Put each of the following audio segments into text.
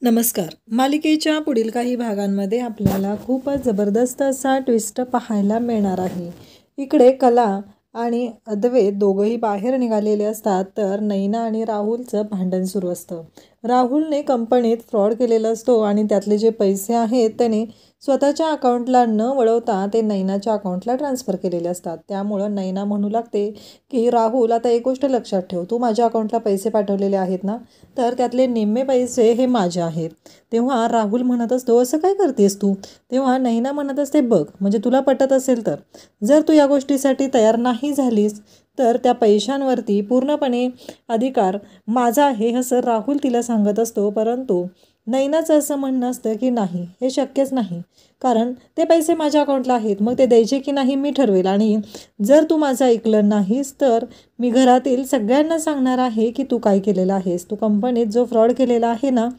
नमस्कार. मालिकेच्या पुढील काही भागांमध्ये आपल्याला खूपच जबरदस्त असा ट्विस्ट पाहायला मिळणार आहे. इकडे कला आणि अद्वैत दोघंही बाहेर निघालेले असतात, तर नैना आणि राहुलचं भांडण सुरू असतं. राहुलने कंपनीत फ्रॉड केलेला असतो आणि त्यातले जे पैसे आहेत त्याने स्वतःच्या अकाउंटला न वळवता ते नैनाच्या अकाउंटला ट्रान्सफर केलेले असतात. त्यामुळं नैना म्हणू लागते की राहुल, आता एक गोष्ट लक्षात ठेव, तू माझ्या अकाउंटला पैसे पाठवलेले आहेत ना, तर त्यातले निम्मे पैसे हे माझे आहेत. तेव्हा राहुल म्हणत असतो, असं काय करतेस तू? तेव्हा नैना म्हणत असते, बघ, म्हणजे तुला पटत असेल तर जर तू या गोष्टीसाठी तयार नाही झालीस तर त्या पैशांवरती पूर्णपणे अधिकार माझा आहे, असं राहुल तिला सांगत असतो. परंतु नैनाचं असं म्हणणं असतं की नाही, हे शक्यच नाही, कारण ते पैसे माझ्या अकाउंटला आहेत, मग ते द्यायचे की नाही मी ठरवेल. आणि जर तू माझं ऐकलं नाहीस तर मी घरातील सगळ्यांना सांगणार आहे की तू काय केलेलं आहेस. तू कंपनीत जो फ्रॉड केलेला आहे ना,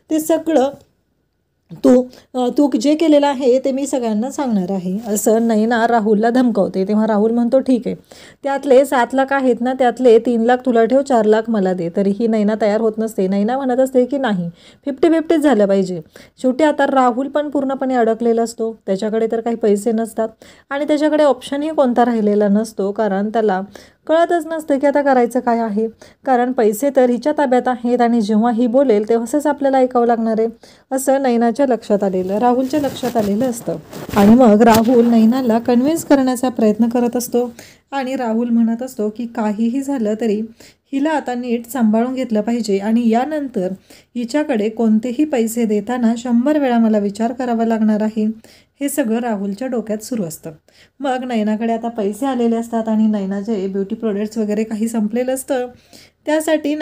ते सगळं तू तू जे केलेलं आहे ते मी सगळ्यांना सांगणार आहे, असं नैना राहुलला धमकावते. तेव्हा राहुल म्हणतो, ठीक आहे, त्यातले 7 लाख आहेत ना, त्यातले 3 लाख तुला ठेव, 4 लाख मला दे. तरीही नैना तयार होत नसते. नैना म्हणत असते की नाही, 50-50 झालं पाहिजे. शेवटी आता राहुल पण पूर्णपणे अडकलेला असतो. त्याच्याकडे तर काही पैसे नसतात आणि त्याच्याकडे ऑप्शनही कोणता राहिलेला नसतो, कारण त्याला कळतच नसतं की आता करायचं काय आहे. कारण पैसे तर हिच्या ताब्यात आहेत आणि जेव्हा ही बोलेल तेव्हाच आपल्याला ऐकावं लागणार आहे, असं नैनाच्या लक्षात आलेलं, राहुलच्या लक्षात आलेलं असतं. आणि मग राहुल नैनाला कन्व्हिन्स करण्याचा प्रयत्न करत असतो आणि राहुल म्हणत असतो की काहीही झालं तरी हिला आता नीट सांभाळून घेतलं पाहिजे आणि यानंतर हिच्याकडे कोणतेही पैसे देताना 100 वेळा मला विचार करावा लागणार आहे. हे सगळं राहुलच्या डोक्यात सुरू असतं. मग नैनाकडे आता पैसे आलेले असतात आणि नैनाचे ब्युटी प्रोडक्ट्स वगैरे काही संपलेलं असतं. त्यासाठी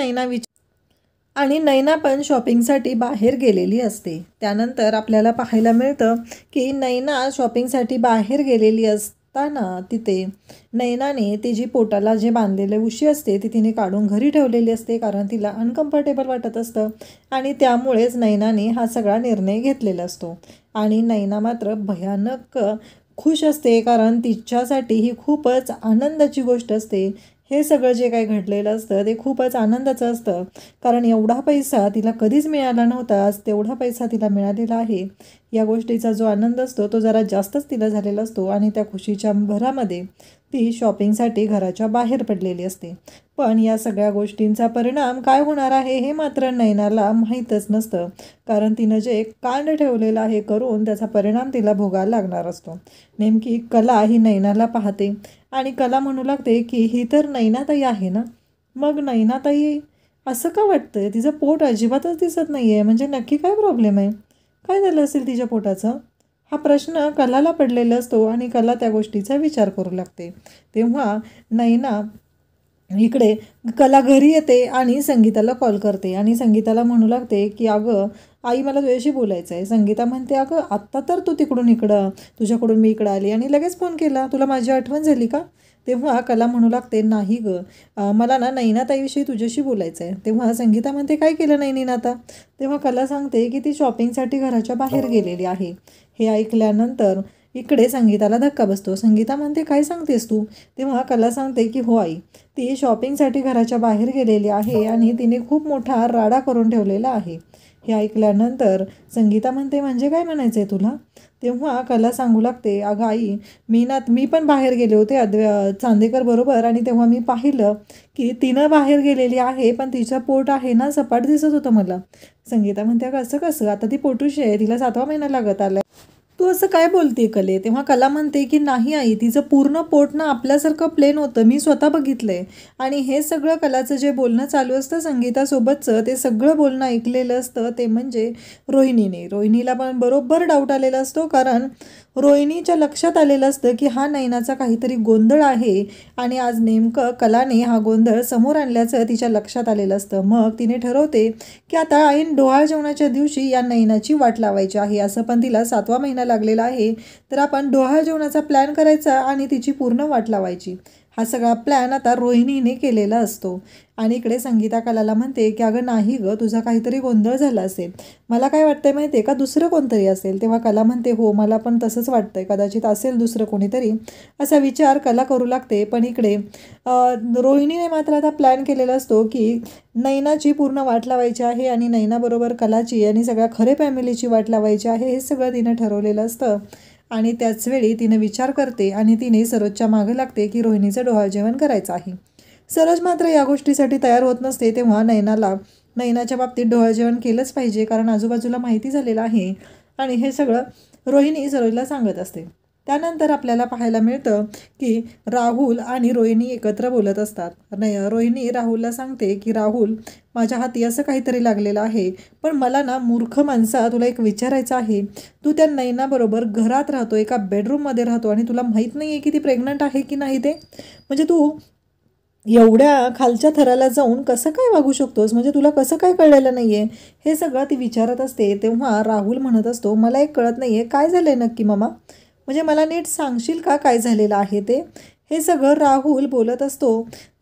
नैना पण शॉपिंगसाठी बाहेर गेलेली असते. त्यानंतर आपल्याला पाहायला मिळतं की नैना शॉपिंगसाठी बाहेर गेलेली असताना तिथे नैनाने तिची पोटाला जे बांधलेले उशी असते ती तिने काढून घरी ठेवलेली असते, कारण तिला अनकम्फर्टेबल वाटत असतं आणि त्यामुळेच नैनाने हा सगळा निर्णय घेतलेला असतो. आणि नैना मात्र भयानक खुश असते, कारण तिच्यासाठी ही खूपच आनंदाची गोष्ट असते. हे सगळं जे काही घडलेलं असतं ते खूपच आनंदाचं असतं, कारण एवढा पैसा तिला कधीच मिळाला नव्हता, आज तेवढा पैसा तिला मिळालेला आहे. या गोष्टीचा जो आनंद असतो तो जरा जास्तच तिला झालेला असतो आणि त्या खुशीच्या भरामध्ये ती शॉपिंगसाठी घराच्या बाहेर पडलेली असते. पण या सगळ्या गोष्टींचा परिणाम काय होणार आहे हे मात्र नैनाला माहीतच नसतं, कारण तिनं जे कांड ठेवलेलं आहे करून त्याचा परिणाम तिला भोगायला लागणार असतो. नेमकी कला ही नैनाला पाहते आणि कला म्हणू लागते की ही तर नैनाताई आहे ना, मग नैनाताई असं का वाटतंय, तिचं पोट अजिबातच दिसत नाही आहे, म्हणजे नक्की काय प्रॉब्लेम आहे, काय झालं असेल तिच्या पोटाचं, हा प्रश्न कलाला पडलेला असतो आणि कला त्या गोष्टीचा विचार करू लागते. तेव्हा नैना इकडे कला घरी येते आणि संगीताला कॉल करते आणि संगीताला म्हणू लागते की अगं आई, मला तुझ्याशी बोलायचं आहे. संगीता म्हणते, अगं आत्ता तर तू तिकडून इकडं, तुझ्याकडून मी इकडं आली आणि लगेच फोन केला, तुला माझी आठवण झाली का? तेव्हा कला म्हणू लागते, नाही गं, मला ना नैनाताईविषयी तुझ्याशी बोलायचं आहे. तेव्हा संगीता म्हणते, काय केलं नैनीनं आता? तेव्हा कला सांगते की ती शॉपिंगसाठी घराच्या बाहेर गेलेली आहे. हे ऐकल्यानंतर इकडे संगीताला धक्का बसतो. संगीता म्हणते, काय सांगतेस तू? तेव्हा कला सांगते की हो आई, ती शॉपिंगसाठी घराच्या बाहेर गेलेली आहे आणि तिने खूप मोठा राडा करून ठेवलेला आहे. हे ऐकल्यानंतर संगीता म्हणते, म्हणजे काय म्हणायचं आहे तुला? तेव्हा कला सांगू लागते, अगं आई, मी पण बाहेर गेले होते चांदेकर बरोबर आणि तेव्हा मी पाहिलं की तिनं बाहेर गेलेली आहे, पण तिचं पोट आहे ना सपाट दिसत होतं मला. संगीता म्हणते, अगं असं कसं, आता ती पोटूशी आहे, तिला 7वा महिना लागत आला, तू असं काय बोलते कले? तेव्हा कला म्हणते की नाही आई, तिचं पूर्ण पोट ना आपल्यासारखं प्लेन होतं, मी स्वतः बघितलंय. आणि हे सगळं कलाचं जे बोलणं चालू असतं संगीतासोबतचं, ते सगळं बोलणं ऐकलेलं असतं ते म्हणजे रोहिणीला पण बरोबर डाऊट आलेला असतो, कारण रोहिणीच्या लक्षात आलेलं असतं की हा नैनाचा काहीतरी गोंधळ आहे आणि आज नेमकं कलाने हा गोंधळ समोर आणल्याचं तिच्या लक्षात आलेलं असतं. मग तिने ठरवते की आता ऐन डोहाळ जेवणाच्या दिवशी या नैनाची वाट लावायची आहे. असं पण तिला 7वा महिना लागलेला आहे, तर आपण डोहाळ जेवणाचा प्लॅन करायचा आणि तिची पूर्ण वाट लावायची. हा सगळा प्लॅन आता रोहिणीने केलेला असतो. आणि इकडे संगीता कलाला म्हणते की अगं नाही गं, तुझा काहीतरी गोंधळ झाला असेल, मला काय वाटतंय माहिती आहे का, दुसरं कोणतरी असेल. तेव्हा कला म्हणते हो मला पण तसंच वाटतंय, कदाचित असेल दुसरं कोणीतरी, असा विचार कला करू लागते. पण इकडे रोहिणीने मात्र आता प्लॅन केलेला असतो की नैनाची पूर्ण वाट लावायची आहे आणि नैनाबरोबर कलाची आणि सगळ्या खरे फॅमिलीची वाट लावायची आहे, हे सगळं तिनं ठरवलेलं असतं. आणि त्याचवेळी तिने विचार करते आणि तिने सरोजच्या मागं लागते की रोहिणीचं डोहाळ जेवण करायचं आहे. सरोज मात्र या गोष्टीसाठी तयार होत नसते. तेव्हा नैनाच्या बाबतीत डोहाळ जेवण केलंच पाहिजे, कारण आजूबाजूला माहिती झालेलं आहे. आणि हे सगळं रोहिणी सरोजला सांगत असते. त्यानंतर आपल्याला पाहायला मिळतं की राहुल आणि रोहिणी एकत्र बोलत असतात. रोहिणी राहुलला सांगते की राहुल, माझ्या हाती असं काहीतरी लागलेलं आहे, पण मला ना मूर्ख माणसा तुला एक विचारायचं आहे. तू त्या नैनाबरोबर घरात राहतो, एका बेडरूममध्ये राहतो आणि तुला माहीत नाही आहे की ती प्रेग्नंट आहे की नाही ते. म्हणजे तू एवढ्या खालच्या थराला जाऊन कसं काय वागू शकतोस, म्हणजे तुला कसं काय कळलेलं नाही आहे, हे सगळं ती विचारत असते. तेव्हा राहुल म्हणत असतो, मला एक कळत नाही आहे काय झालं आहे नक्की मामा, म्हणजे मला नीट सांगशील का काय झालेलं आहे ते. हे सगळं राहुल बोलत असतो.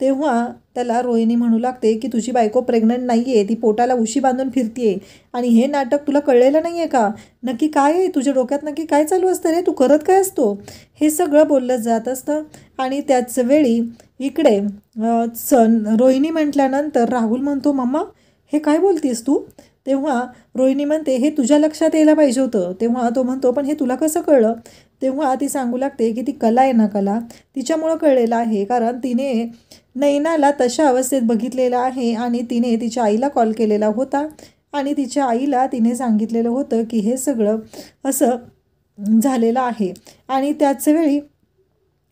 तेव्हा त्याला रोहिणी म्हणू लागते की तुझी बायको प्रेग्नंट नाही आहे, ती पोटाला उशी बांधून फिरतीये आणि हे नाटक तुला कळलेलं नाही आहे का, नक्की काय आहे तुझ्या डोक्यात, नक्की काय चालू असतं रे, तू करत काय असतो, हे सगळं बोललं जात असतं. आणि त्याच वेळी इकडे रोहिणी म्हटल्यानंतर राहुल म्हणतो, मम्मा हे काय बोलतीस तू. तेव्हा रोहिणी म्हणते हे तुझ्या लक्षात यायला पाहिजे होतं. तेव्हा तो म्हणतो पण हे तुला कसं कळलं. तेव्हा ती सांगू लागते की ती कला आहे ना, कला तिच्यामुळं कळलेलं आहे, कारण तिने नैनाला तशा अवस्थेत बघितलेलं आहे आणि तिने तिच्या आईला कॉल केलेला होता आणि तिच्या आईला तिने सांगितलेलं होतं की हे सगळं असं झालेलं आहे. आणि त्याच वेळी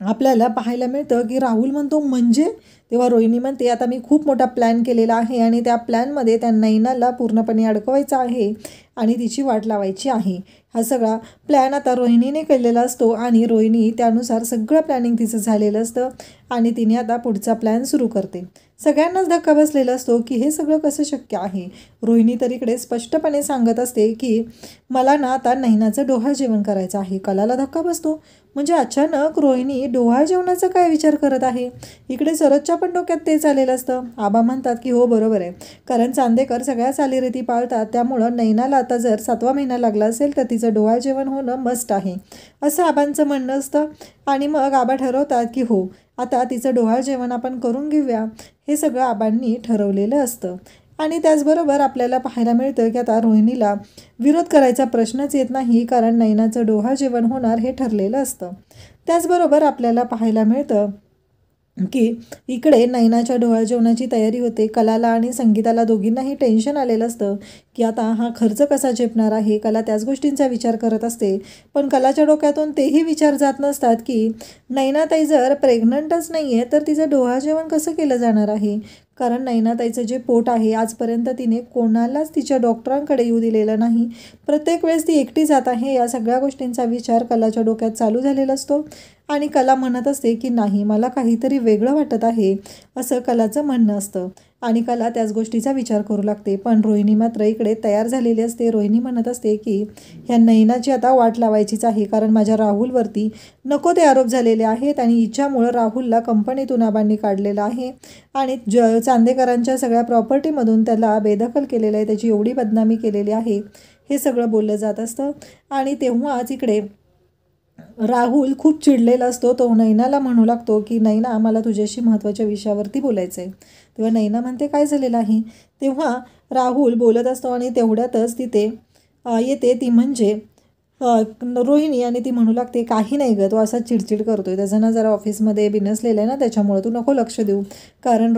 आपल्याला पाहायला मिळतं की राहुल म्हणतो म्हणजे. तेव्हा रोहिणी म्हणते आता मी खूप मोठा प्लॅन केलेला आहे आणि त्या प्लॅनमध्ये त्या नैनाला पूर्णपणे अडकवायचं आहे आणि तिची वाट लावायची आहे. हा सगळा प्लॅन आता रोहिणीने केलेला असतो आणि रोहिणी त्यानुसार सगळं प्लॅनिंग तिचं झालेलं असतं आणि तिने आता पुढचा प्लॅन सुरू करते. सगळ्यांनाच धक्का बसलेला असतो की हे सगळं कसं शक्य आहे. रोहिणी तर इकडे स्पष्टपणे सांगत असते की मला ना आता नैनाचं डोहाळ जेवण करायचं आहे. कलाला धक्का बसतो, म्हणजे अचानक रोहिणी डोहाळ जेवणाचा काय विचार करत आहे. इकडे सरोजच्या पण डोक्यात तेच आलेलं असतं. आबा म्हणतात की हो बरोबर आहे, कारण चांदेकर सगळ्या चालीरीती पाळतात, त्यामुळं नैनाला आता जर 7वा महिना लागला असेल तर तिचं डोहाळ जेवण होणं मस्ट आहे, असं आबांचं म्हणणं असतं. आणि मग आबा ठरवतात की हो आता तिचं डोहाळ जेवण आपण करून घेऊया. हे सगळं आबांनी ठरवलेलं असतं. आणि त्याचबरोबर आपल्याला पाहायला मिळतं की आता रोहिणीला विरोध करायचा प्रश्नच येत नाही, कारण नैनाचं डोहाळ जेवण होणार हे ठरलेलं असतं. त्याचबरोबर आपल्याला पाहायला मिळतं की इकडे नैनाच्या डोहाळ जेवणाची तयारी होते. कलाला आणि संगीताला दोघींनाही टेन्शन आलेलं असतं की आता हा खर्च कसा झेपणार आहे. कला त्याच गोष्टींचा विचार करत असते, पण कलाच्या डोक्यातून तेही विचार जात नसतात की नैनाताई जर प्रेग्नंटच नाही आहे तर तिचं डोहाळ जेवण कसं केलं जाणार आहे. कारण नैनाताईचं जे पोट आहे आजपर्यंत तिने कोणालाच तिच्या डॉक्टरांकडे येऊ दिलेलं नाही, प्रत्येक वेळेस ती एकटी जात आहे. या सगळ्या गोष्टींचा विचार कलाच्या डोक्यात चालू झालेला असतो आणि कला म्हणत असते की नाही मला काहीतरी वेगळं वाटत आहे, असं कलाचं म्हणणं असतं. आणि कला त्याच गोष्टीचा विचार करू लागते. पण रोहिणी मात्र इकडे तयार झालेली असते. रोहिणी म्हणत असते की ह्या नैनाची आता वाट लावायचीच आहे, कारण माझ्या राहुलवरती नको ते आरोप झालेले आहेत आणि हिच्यामुळं राहुलला कंपनीतून आबांनी काढलेलं आहे आणि चांदेकरांच्या सगळ्या प्रॉपर्टीमधून त्याला बेदखल केलेलं आहे, त्याची एवढी बदनामी केलेली आहे, हे सगळं बोललं जात असतं. आणि तेव्हाच इकडे राहुल खूप चिडलेला असतो. तो नैनाला म्हणू लागतो की नैना मला तुझ्याशी महत्त्वाच्या विषयावरती बोलायचं आहे. तेव्हा नैना म्हणते काय झालेलं आहे. तेव्हा राहुल बोलत असतो आणि तेवढ्यातच तिथे येते ती म्हणजे रोहिणी आणि ती म्हणू लागते काही नाही गं, तो असा चिडचिड करतोय, त्याचं ना जरा ऑफिसमध्ये बिनसलेलं आहे ना, त्याच्यामुळं तू नको लक्ष देऊ. कारण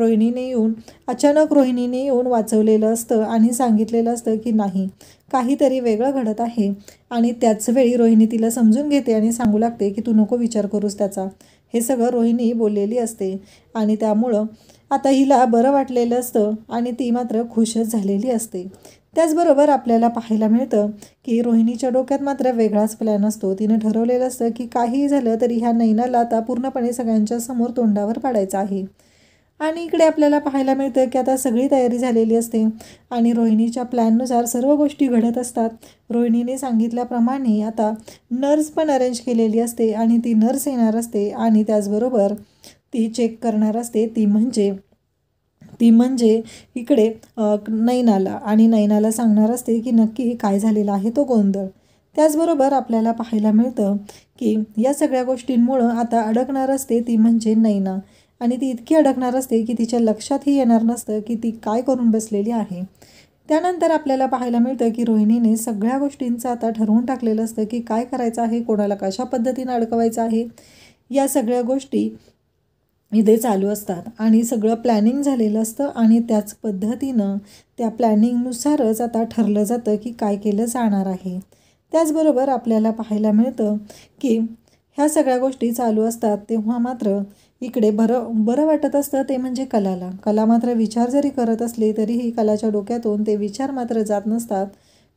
अचानक रोहिणीने येऊन वाचवलेलं असतं आणि सांगितलेलं असतं की नाही काहीतरी वेगळं घडत आहे. आणि त्याच वेळी रोहिणी तिला समजून घेते आणि सांगू लागते की तू नको विचार करूस त्याचा. हे सगळं रोहिणी बोललेली असते आणि त्यामुळं आता हिला बरं वाटलेलं असतं आणि ती मात्र खुशच झालेली असते. त्याचबरोबर आपल्याला पाहायला मिळतं की रोहिणीच्या डोक्यात मात्र वेगळाच प्लॅन असतो. तिनं ठरवलेलं असतं की काहीही झालं तरी ह्या नैनाला आता पूर्णपणे सगळ्यांच्या समोर तोंडावर पाडायचं आहे. आणि इकडे आपल्याला पाहायला मिळतं की आता सगळी तयारी झालेली असते आणि रोहिणीच्या प्लॅननुसार सर्व गोष्टी घडत असतात. रोहिणीने सांगितल्याप्रमाणे आता नर्स पण अरेंज केलेली असते आणि ती नर्स येणार असते आणि त्याचबरोबर ती चेक करणार असते ती म्हणजे इकडे नैनाला, आणि नैनाला सांगणार असते की नक्की काय झालेला आहे तो गोंधळ. त्याचबरोबर आपल्याला पाहायला मिळतं की या सगळ्या गोष्टींमुळं आता अडकणार असते ती म्हणजे नैना, आणि ती इतकी अडकणार असते की तिच्या लक्षातही येणार नसतं की ती काय करून बसलेली आहे. त्यानंतर आपल्याला पाहायला मिळतं की रोहिणीने सगळ्या गोष्टींचं आता ठरवून टाकलेलं असतं की काय करायचं आहे, कोणाला कशा पद्धतीनं अडकवायचं आहे. या सगळ्या गोष्टी इथे चालू असतात आणि सगळं प्लॅनिंग झालेलं असतं, आणि त्याच पद्धतीनं त्या प्लॅनिंगनुसारच आता ठरलं जातं की काय केलं जाणार आहे. त्याचबरोबर आपल्याला पाहायला मिळतं की ह्या सगळ्या गोष्टी चालू असतात तेव्हा मात्र इकडे बरं वाटत असतं ते म्हणजे कलाला. कला मात्र विचार जरी करत असली तरीही कलाच्या डोक्यातून ते विचार मात्र जात नसतात,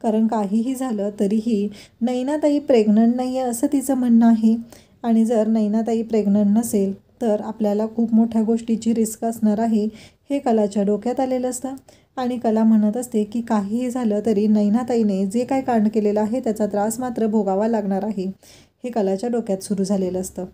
कारण काहीही झालं तरीही नैनाताई प्रेग्नंट नाही आहे असं तिचं म्हणणं आहे, आणि जर नैनाताई प्रेग्नंट नसेल तर आपल्याला खूप मोठ्या गोष्टीची रिस्क असणार आहे हे कलाच्या डोक्यात आलेलं असतं. आणि कला म्हणत असते की काहीही झालं तरी नैनाताईने जे काय कांड केलेलं आहे त्याचा त्रास मात्र भोगावा लागणार आहे, हे कलाच्या डोक्यात सुरू झालेलं असतं.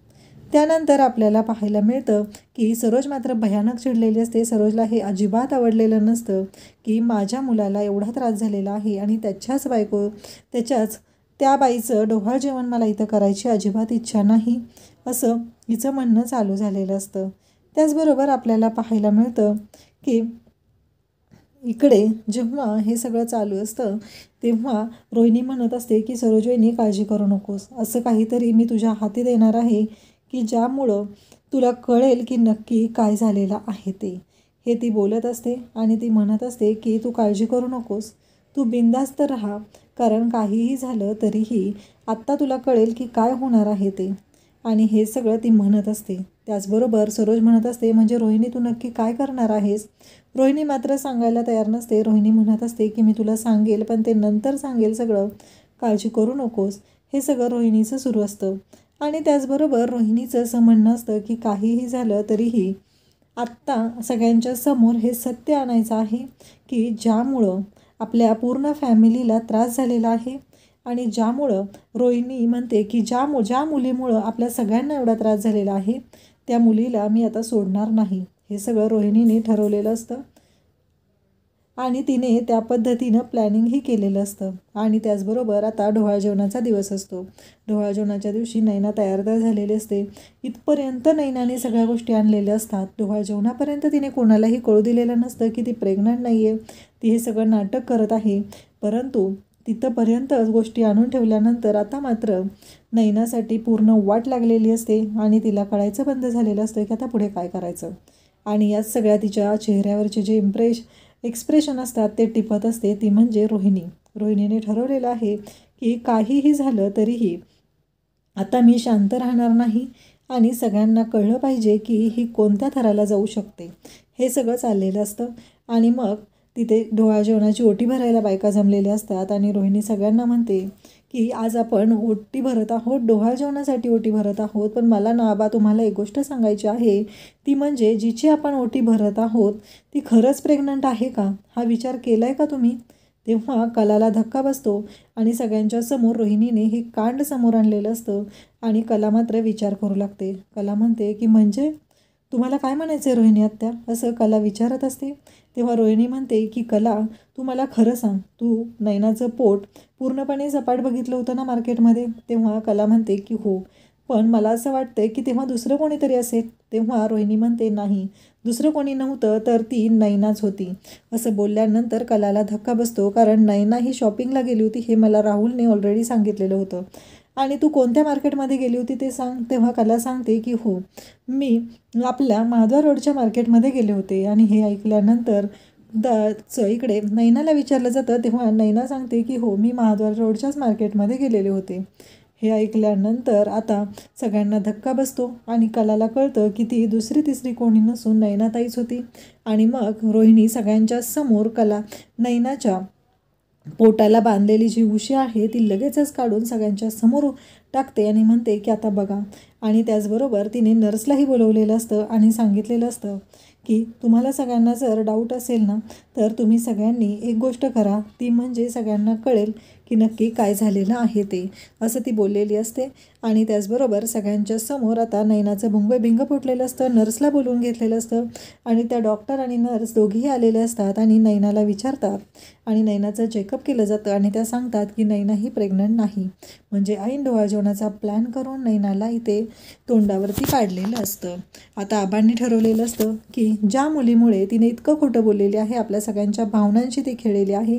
त्यानंतर आपल्याला पाहायला मिळतं की सरोज मात्र भयानक चिडलेली असते. सरोजला हे अजिबात आवडलेलं नसतं की माझ्या मुलाला एवढा त्रास झालेला आहे आणि त्याच्याच त्या बाईचं डोहाळ जेवण मला इथं करायची अजिबात इच्छा नाही, असं हिचं म्हणणं चालू झालेलं असतं. त्याचबरोबर आपल्याला पाहायला मिळतं की इकडे जेव्हा हे सगळं चालू असतं तेव्हा रोहिणी म्हणत असते की सरोज वहिनी काळजी करू नकोस, असं काहीतरी मी तुझ्या हाती देणार आहे की ज्यामुळं तुला कळेल की नक्की काय झालेलं आहे ते, हे ती बोलत असते. आणि ती म्हणत असते की तू काळजी करू नकोस, तू बिनधास्त राहा, कारण काहीही झालं तरीही आत्ता तुला कळेल की काय होणार आहे ते, आणि हे सगळं ती म्हणत असते. त्याचबरोबर सरोज म्हणत असते म्हणजे रोहिणी तू नक्की काय करणार आहेस. रोहिणी मात्र सांगायला तयार नसते. रोहिणी म्हणत असते की मी तुला सांगेल, पण ते नंतर सांगेल सगळं, काळजी करू नकोस, हे सगळं रोहिणीचं सुरू असतं. आणि त्याचबरोबर रोहिणीचं असं म्हणणं असतं की काहीही झालं तरीही आत्ता सगळ्यांच्या समोर हे सत्य आणायचं आहे की ज्यामुळं आपल्या पूर्ण फॅमिलीला त्रास झालेला आहे, आणि ज्यामुळं रोहिणी म्हणते की ज्या मुलीमुळं आपल्या सगळ्यांना एवढा त्रास झालेला आहे त्या मुलीला मी आता सोडणार नाही, हे सगळं रोहिणीने ठरवलेलं असतं आणि तिने त्या पद्धतीनं प्लॅनिंगही केलेलं असतं. आणि त्याचबरोबर आता डोहाळ जेवणाचा दिवस असतो. डोहाळ जेवणाच्या दिवशी नैना तयारदार झालेली असते. इथपर्यंत नैनाने सगळ्या गोष्टी आणलेल्या असतात. डोहाळ जेवणापर्यंत तिने कोणालाही कळू दिलेलं नसतं की ती प्रेग्नंट नाही आहे, ती हे सगळं नाटक करत आहे. परंतु तिथंपर्यंतच गोष्टी आणून ठेवल्यानंतर आता मात्र नैनासाठी पूर्ण वाट लागलेली असते आणि तिला कळायचं बंद झालेलं असतं की आता पुढे काय करायचं. आणि याच सगळ्या तिच्या चेहऱ्यावरचे जे एक्सप्रेशन असतात ते टिपत असते ती म्हणजे रोहिणी. रोहिणीने ठरवलेलं आहे की काहीही झालं तरीही आता मी शांत राहणार नाही, आणि सगळ्यांना कळलं पाहिजे की ही कोणत्या थराला जाऊ शकते, हे सगळं चाललेलं असतं. आणि मग तिथे डोहाळ जेवणाची ओटी भरायला बायका जमलेल्या असतात आणि रोहिणी सगळ्यांना म्हणते की आज आपण ओटी भरत आहोत, डोहाळ जेवणासाठी ओटी भरत आहोत, पण मला ना आबा तुम्हाला एक गोष्ट सांगायची आहे, ती म्हणजे जिची आपण ओटी भरत आहोत ती खरंच प्रेग्नंट आहे का, हा विचार केला आहे का तुम्ही. तेव्हा कलाला धक्का बसतो आणि सगळ्यांच्या समोर रोहिणीने हे कांड समोर आणलेलं असतं आणि कला मात्र विचार करू लागते. कला म्हणते की म्हणजे तुम्हाला काय म्हणायचं आहे रोहिणी आत्या, असं कला विचारत असते. तेव्हा रोहिणी म्हणते की कला तू मला खरं सांग, तू नैनाचं पोट पूर्णपणे सपाट बघितलं होतं ना मार्केटमध्ये. तेव्हा कला म्हणते की हो, पण मला असं वाटतंय की तेव्हा दुसरं कोणीतरी असेल. तेव्हा रोहिणी म्हणते नाही, दुसरं कोणी नव्हतं तर ती नैनाच होती. असं बोलल्यानंतर कलाला धक्का बसतो, कारण नैना ही शॉपिंगला गेली होती हे मला राहुलने ऑलरेडी सांगितलेलं होतं. आणि तू कोणत्या मार्केटमध्ये गेली होती ते सांग. तेव्हा कला सांगते की हो, मी आपल्या माधवा रोडच्या मार्केटमध्ये गेले होते. आणि हे ऐकल्यानंतर इकडे नैनाला विचारलं जातं. तेव्हा नैना सांगते की हो, मी महाद्वार रोडच्याच मार्केटमध्ये गेलेले होते. हे ऐकल्यानंतर आता सगळ्यांना धक्का बसतो आणि कलाला कळतं की ती दुसरी तिसरी कोणी नसून नैनाताईच होती. आणि मग रोहिणी सगळ्यांच्या समोर नैनाच्या पोटाला बांधलेली जी उशी आहे ती लगेचच काढून सगळ्यांच्या समोर टाकते आणि म्हणते की आता बघा. आणि त्याचबरोबर तिने नर्सलाही बोलवलेलं असतं आणि सांगितलेलं असतं की तुम्हाला सगळ्यांना जर डाऊट असेल ना तर तुम्ही सगळ्यांनी एक गोष्ट करा, ती म्हणजे सगळ्यांना कळेल की नक्की काय झालेलं आहे ते, असं ती बोललेली असते. आणि त्याचबरोबर सगळ्यांच्या समोर आता नैनाचं भुंगबिंग फुटलेलं असतं. नर्सला बोलवून घेतलेलं असतं आणि त्या डॉक्टर आणि नर्स दोघीही आलेले असतात आणि नैनाला विचारतात आणि नैनाचं चेकअप केलं जातं आणि त्या सांगतात की नैना ही प्रेग्नंट नाही. म्हणजे ऐन डोहाळजेवणाचा प्लॅन करून नैनाला इथे तोंडावरती पाडलेलं असतं. आता आबांनी ठरवलेलं असतं की ज्या मुलीमुळे तिने इतकं खोटं बोललेली आहे, आपल्या सगळ्यांच्या भावनांशी ती खेळलेली आहे,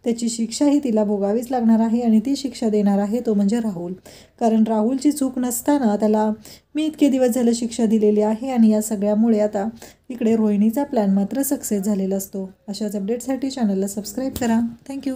त्याची शिक्षाही तिला भोगावीच लागणार आहे. आणि ती शिक्षा देणार आहे तो म्हणजे राहुल. कारण राहुलची चूक नसताना त्याला मी इतके दिवस झालं शिक्षा दिलेली आहे आणि या सगळ्यामुळे आता इकडे रोहिणीचा प्लॅन मात्र सक्सेस झालेला असतो. अशाच अपडेटसाठी चॅनलला सबस्क्राईब करा. थँक्यू.